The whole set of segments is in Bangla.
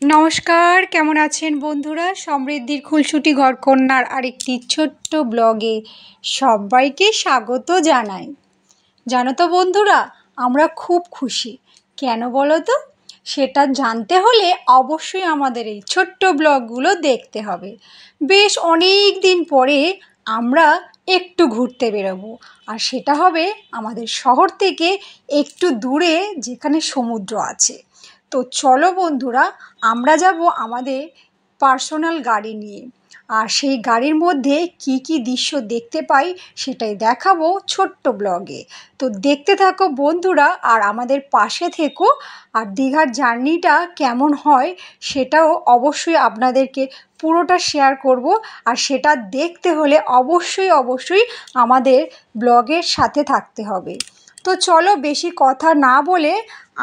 নমস্কার, কেমন আছেন বন্ধুরা? সমৃদ্ধির খুলসুটি ঘরকন্যার আরেকটি ছোট্ট ব্লগে সবাইকে স্বাগত জানাই। জানো তো বন্ধুরা, আমরা খুব খুশি। কেন বলো তো? সেটা জানতে হলে অবশ্যই আমাদের এই ছোট্ট ব্লগগুলো দেখতে হবে। বেশ অনেক দিন পরে আমরা একটু ঘুরতে বেরোবো, আর সেটা হবে আমাদের শহর থেকে একটু দূরে, যেখানে সমুদ্র আছে। তো চলো বন্ধুরা, আমরা যাব আমাদের পার্সোনাল গাড়ি নিয়ে। আর সেই গাড়ির মধ্যে কি কি দৃশ্য দেখতে পাই সেটাই দেখাবো ছোট্ট ব্লগে। তো দেখতে থাকো বন্ধুরা, আর আমাদের পাশে থেকো। আর দীঘার জার্নিটা কেমন হয় সেটাও অবশ্যই আপনাদেরকে পুরোটা শেয়ার করব। আর সেটা দেখতে হলে অবশ্যই আমাদের ব্লগের সাথে থাকতে হবে। তো চলো, বেশি কথা না বলে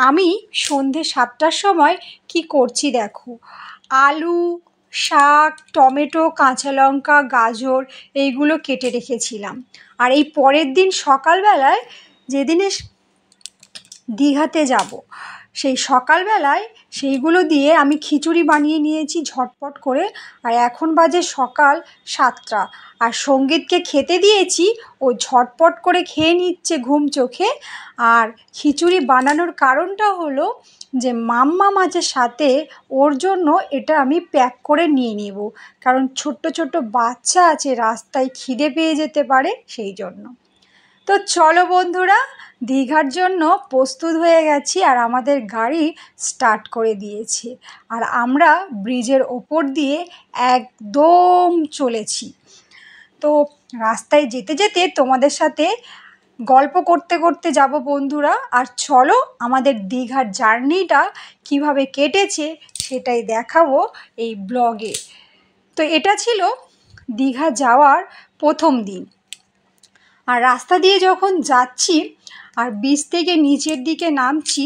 আমি সন্ধে 7টার সময় কি করছি দেখো। আলু, শাক, টমেটো, কাঁচা লঙ্কা, গাজর এইগুলো কেটে রেখেছিলাম। আর এই পরের দিন সকালবেলায়, যেদিনে দীঘাতে যাব, সেই সকালবেলায় সেইগুলো দিয়ে আমি খিচুড়ি বানিয়ে নিয়েছি ঝটপট করে। আর এখন বাজে সকাল 7টা, আর সঙ্গীতকে খেতে দিয়েছি। ও ঝটপট করে খেয়ে নিচ্ছে ঘুম চোখে। আর খিচুড়ি বানানোর কারণটা হলো যে মাম্মাম আছে সাথে, ওর জন্য এটা আমি প্যাক করে নিয়ে নেব। কারণ ছোট্ট ছোট্ট বাচ্চা আছে, রাস্তায় খিদে পেয়ে যেতে পারে, সেই জন্য। তো চলো বন্ধুরা, দীঘার জন্য প্রস্তুত হয়ে গেছি। আর আমাদের গাড়ি স্টার্ট করে দিয়েছে, আর আমরা ব্রিজের ওপর দিয়ে একদম চলেছি। তো রাস্তায় যেতে যেতে তোমাদের সাথে গল্প করতে করতে যাব বন্ধুরা। আর চলো, আমাদের দীঘার জার্নিটা কিভাবে কেটেছে সেটাই দেখাবো এই ব্লগে। তো এটা ছিল দীঘা যাওয়ার প্রথম দিন। আর রাস্তা দিয়ে যখন যাচ্ছি আর ব্রিজ থেকে নিচের দিকে নামছি,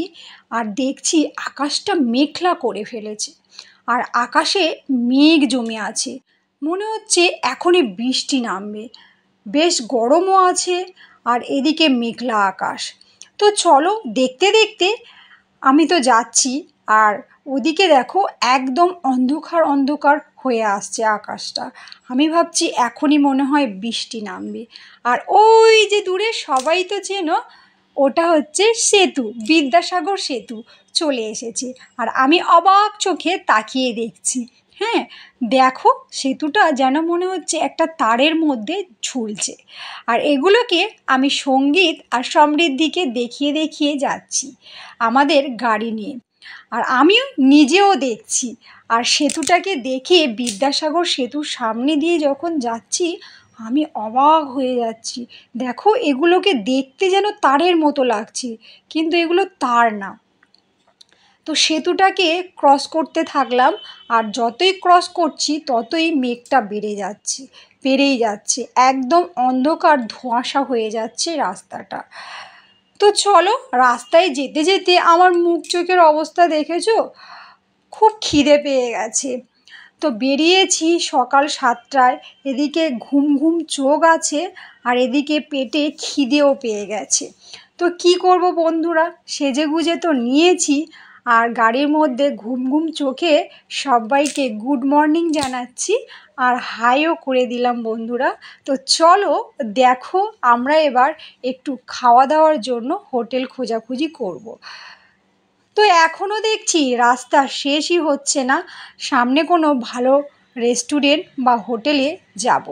আর দেখছি আকাশটা মেঘলা করে ফেলেছে। আর আকাশে মেঘ জমে আছে, মনে হচ্ছে এখনই বৃষ্টি নামবে। বেশ গরমও আছে, আর এদিকে মেঘলা আকাশ। তো চলো, দেখতে দেখতে আমি তো যাচ্ছি। আর ওদিকে দেখো একদম অন্ধকার অন্ধকার হয়ে আসছে আকাশটা। আমি ভাবছি এখনই মনে হয় বৃষ্টি নামবে। আর ওই যে দূরে, সবাই তো চেনো, ওটা হচ্ছে সেতু, বিদ্যাসাগর সেতু চলে এসেছে। আর আমি অবাক চোখে তাকিয়ে দেখছি। হ্যাঁ, দেখো সেতুটা যেন মনে হচ্ছে একটা তারের মধ্যে ঝুলছে। আর এগুলোকে আমি সঙ্গীত আর সমৃদ্ধিকে দেখিয়ে দেখিয়ে যাচ্ছি আমাদের গাড়ি নিয়ে। আর আমিও নিজেও দেখছি। আর সেতুটাকে দেখে, বিদ্যাসাগর সেতুর সামনে দিয়ে যখন যাচ্ছি, আমি অবাক হয়ে যাচ্ছি। দেখো, এগুলোকে দেখতে যেন তারের মতো লাগছে, কিন্তু এগুলো তার না। তো সেতুটাকে ক্রস করতে থাকলাম। আর যতই ক্রস করছি ততই মেঘটা বেড়েই যাচ্ছে, একদম অন্ধকার ধোঁয়াশা হয়ে যাচ্ছে রাস্তাটা। তো চলো, রাস্তায় যেতে যেতে আমার মুখ চোখের অবস্থা দেখেছো? খুব খিদে পেয়ে গেছে। তো বেরিয়েছি সকাল 7টায়, এদিকে ঘুম ঘুম চোখ আছে, আর এদিকে পেটে খিদেও পেয়ে গেছে। তো কি করব বন্ধুরা, সেজেগুজে তো নিয়েছি। আর গাড়ির মধ্যে ঘুম ঘুম চোখে সবাইকে গুড মর্নিং জানাচ্ছি, আর হাইও করে দিলাম বন্ধুরা। তো চলো দেখো, আমরা এবার একটু খাওয়া দাওয়ার জন্য হোটেল খোঁজাখুঁজি করব। তো এখনও দেখছি রাস্তা শেষই হচ্ছে না, সামনে কোনো ভালো রেস্টুরেন্ট বা হোটেলে যাব।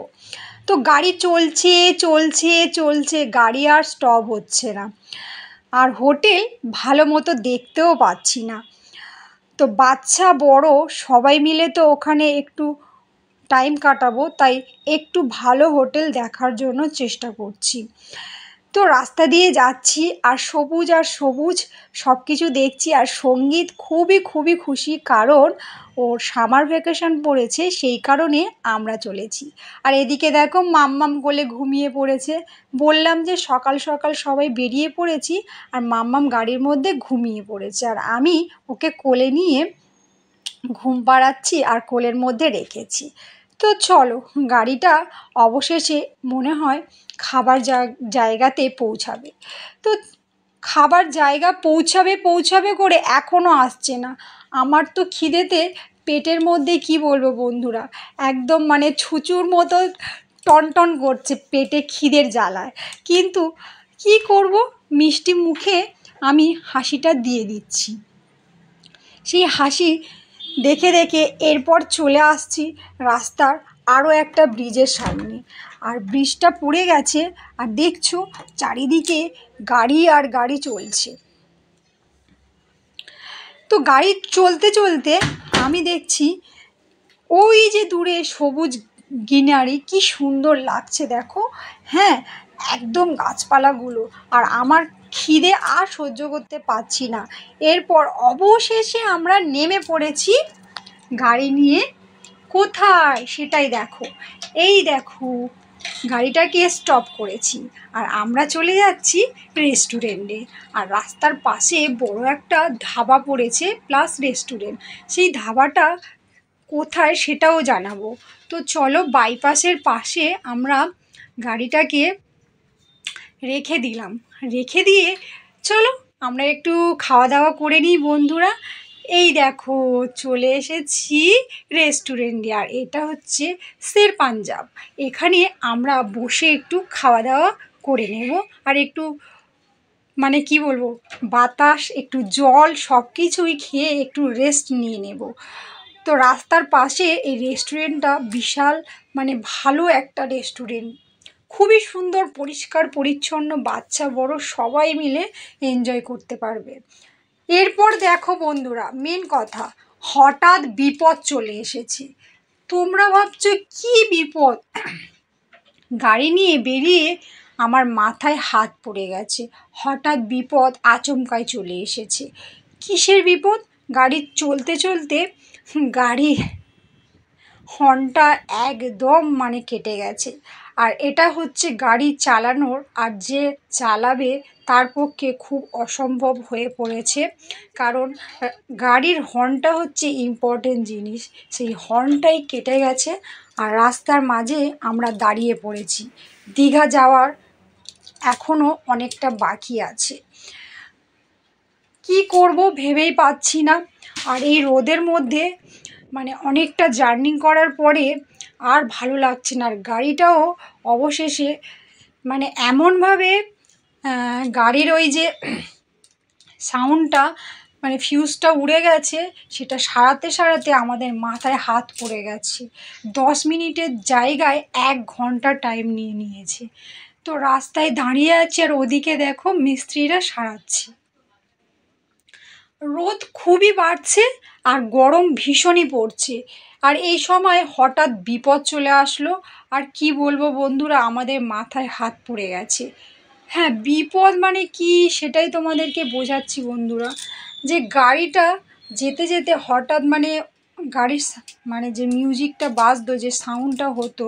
তো গাড়ি চলছে চলছে চলছে, গাড়ি আর স্টপ হচ্ছে না। আর হোটেল ভালো মতো দেখতেও পাচ্ছি না। তো বাচ্চা বড় সবাই মিলে তো ওখানে একটু টাইম কাটাবো, তাই একটু ভালো হোটেল দেখার জন্য চেষ্টা করছি। তো রাস্তা দিয়ে যাচ্ছি, আর সবুজ সব কিছু দেখছি। আর সঙ্গীত খুবই খুশি, কারণ ওর সামার ভ্যাকেশন পড়েছে, সেই কারণে আমরা চলেছি। আর এদিকে দেখো মাম্মাম কোলে ঘুমিয়ে পড়েছে। বললাম যে সকাল সকাল সবাই বেরিয়ে পড়েছি, আর মাম্মাম গাড়ির মধ্যে ঘুমিয়ে পড়েছে। আর আমি ওকে কোলে নিয়ে ঘুম পাড়াচ্ছি আর কোলের মধ্যে রেখেছি। তো চলো, গাড়িটা অবশেষে মনে হয় খাবার জায়গাতে পৌঁছাবে। তো খাবার জায়গা পৌঁছাবে করে এখনও আসছে না। আমার তো খিদেতে পেটের মধ্যে কি বলবো বন্ধুরা, একদম মানে ছুঁচোর মতো টনটন করছে পেটে খিদের জ্বালায়। কিন্তু কি করব, মিষ্টি মুখে আমি হাসিটা দিয়ে দিচ্ছি। সেই হাসি দেখে দেখে এরপর চলে আসছি রাস্তার আরও একটা ব্রিজের সামনে। আর ব্রিজটা পড়ে গেছে, আর দেখছো চারিদিকে গাড়ি আর গাড়ি চলছে। তো গাড়ি চলতে চলতে আমি দেখছি ওই যে দূরে সবুজ গ্রিনারি, কি সুন্দর লাগছে দেখো। হ্যাঁ, একদম গাছপালাগুলো। আর আমার খিদে আর সহ্য করতে পারছি না। এরপর অবশেষে আমরা নেমে পড়েছি গাড়ি নিয়ে। কোথায় সেটাই দেখো, এই দেখো গাড়িটাকে স্টপ করেছি, আর আমরা চলে যাচ্ছি রেস্টুরেন্টে। আর রাস্তার পাশে বড় একটা ধাবা পড়েছে প্লাস রেস্টুরেন্ট। সেই ধাবাটা কোথায় সেটাও জানাবো। তো চলো, বাইপাসের পাশে আমরা গাড়িটাকে রেখে দিলাম। রেখে দিয়ে চলো আমরা একটু খাওয়া দাওয়া করে নিই বন্ধুরা। এই দেখো চলে এসেছি রেস্টুরেন্টে, আর এটা হচ্ছে শের পাঞ্জাব। এখানে আমরা বসে একটু খাওয়া দাওয়া করে নেব, আর একটু মানে কি বলবো, বাতাস, একটু জল সব কিছুই খেয়ে একটু রেস্ট নিয়ে নেব। তো রাস্তার পাশে এই রেস্টুরেন্টটা বিশাল মানে ভালো একটা রেস্টুরেন্ট, খুবই সুন্দর, পরিষ্কার পরিচ্ছন্ন, বাচ্চা বড় সবাই মিলে এনজয় করতে পারবে। এরপর দেখো বন্ধুরা, মেন কথা, হঠাৎ বিপদ চলে এসেছে। তোমরা ভাবছো কি বিপদ? গাড়ি নিয়ে বেরিয়ে আমার মাথায় হাত পড়ে গেছে। হঠাৎ বিপদ আচমকাই চলে এসেছে। কিসের বিপদ? গাড়ি চলতে চলতে গাড়ি হর্নটা একদম মানে কেটে গেছে। আর এটা হচ্ছে গাড়ি চালানোর, আর যে চালাবে তার পক্ষে খুব অসম্ভব হয়ে পড়েছে। কারণ গাড়ির হর্নটা হচ্ছে ইম্পর্টেন্ট জিনিস, সেই হর্নটাই কেটে গেছে। আর রাস্তার মাঝে আমরা দাঁড়িয়ে পড়েছি। দীঘা যাওয়ার এখনও অনেকটা বাকি আছে। কি করব ভেবেই পাচ্ছি না। আর এই রোদের মধ্যে মানে অনেকটা জার্নি করার পরে আর ভালো লাগছে না। আর গাড়িটাও অবশেষে মানে এমনভাবে গাড়ির ওই যে সাউন্ডটা মানে ফিউজটা উড়ে গেছে, সেটা সারাতে সারাতে আমাদের মাথায় হাত পড়ে গেছে। 10 মিনিটের জায়গায় 1 ঘন্টা টাইম নিয়ে নিয়েছে। তো রাস্তায় দাঁড়িয়ে আছে, আর ওদিকে দেখো মিস্ত্রিরা সারাচ্ছে। রোদ খুবই বাড়ছে, আর গরম ভীষণই পড়ছে। আর এই সময় হঠাৎ বিপদ চলে আসলো। আর কি বলবো বন্ধুরা, আমাদের মাথায় হাত পড়ে গেছে। হ্যাঁ, বিপদ মানে কি সেটাই তোমাদেরকে বোঝাচ্ছি বন্ধুরা। যে গাড়িটা যেতে যেতে হঠাৎ মানে গাড়ির মানে যে মিউজিকটা বাজতো, যে সাউন্ডটা হতো,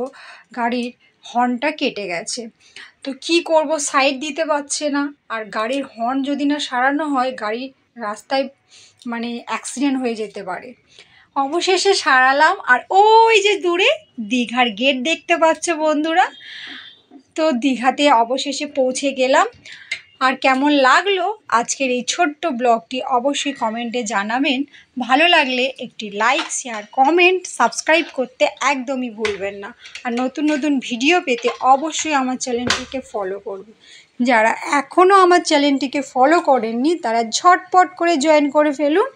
গাড়ির হর্নটা কেটে গেছে। তো কি করব, সাইড দিতে পারছে না। আর গাড়ির হর্ন যদি না সারানো হয়, গাড়ি রাস্তায় মানে অ্যাক্সিডেন্ট হয়ে যেতে পারে। অবশেষে সারালাম, আর ওই যে দূরে দীঘার গেট দেখতে পাচ্ছ বন্ধুরা। তো দীঘাতে অবশেষে পৌঁছে গেলাম। আর কেমন লাগলো আজকের এই ছোট্ট ব্লগটি অবশ্যই কমেন্টে জানাবেন। ভালো লাগলে একটি লাইক, শেয়ার, কমেন্ট, সাবস্ক্রাইব করতে একদমই ভুলবেন না। আর নতুন নতুন ভিডিও পেতে অবশ্যই আমার চ্যানেলটিকে ফলো করবেন। যারা এখনও আমার চ্যানেলটিকে ফলো করেননি তারা ঝটপট করে জয়েন করে ফেলুন,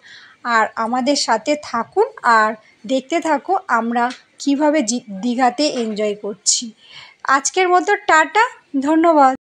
আর আমাদের সাথে থাকুন, আর দেখতে থাকো আমরা কিভাবে দীঘাতে এনজয় করছি। আজকের মতো টাটা, ধন্যবাদ।